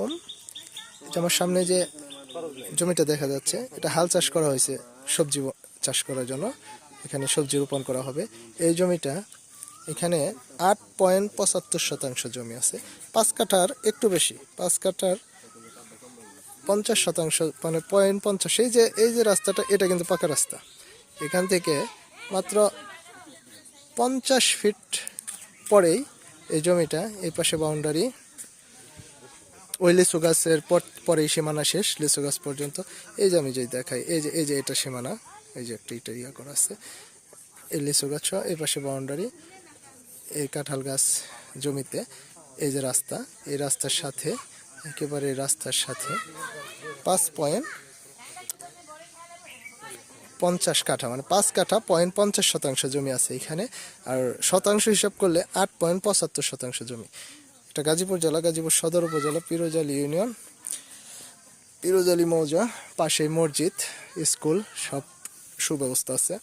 আলাইকুম। এটা আমার সামনে যে জমিটা দেখা যাচ্ছে, এটা হাল চাষ করা হয়েছে সবজি চাষ করার জন্য। এখানে সবজি রোপণ করা হবে। এই জমিটা এখানে 8.75 শতাংশ জমি আছে। 5 কাঠার একটু বেশি, 5 কাঠার 50 শতাংশ, মানে 0.50। এই যে রাস্তাটা, এটা কিন্তু পাকা রাস্তা। এখান থেকে মাত্র 50 ফিট পরেই এই জমিটা, এই পাশে বাউন্ডারি, ওই লিচু গাছের পরেই সীমানা শেষ, লিচু গাছ পর্যন্ত। এই যে আমি যে দেখাই, এই যে এটা সীমানা, এই যে একটা ইটা ইয়া করা আছে, এই লিচু গাছ, এই পাশে বাউন্ডারি, এই কাঁঠাল গাছ জমিতে। এই যে রাস্তা, এই রাস্তার সাথে, একেবারে রাস্তার সাথে 5.50 কাঠা, মানে 5 কাঠা 0.50 শতাংশ জমি আছে এখানে। আর শতাংশ হিসাব করলে 8.75 শতাংশ জমি। এটা গাজীপুর জেলা, গাজীপুর সদর উপজেলা, পিরোজলি ইউনিয়ন, পিরোজলি মৌজা। পাশে মসজিদ, স্কুল, সব সুব্যবস্থা আছে।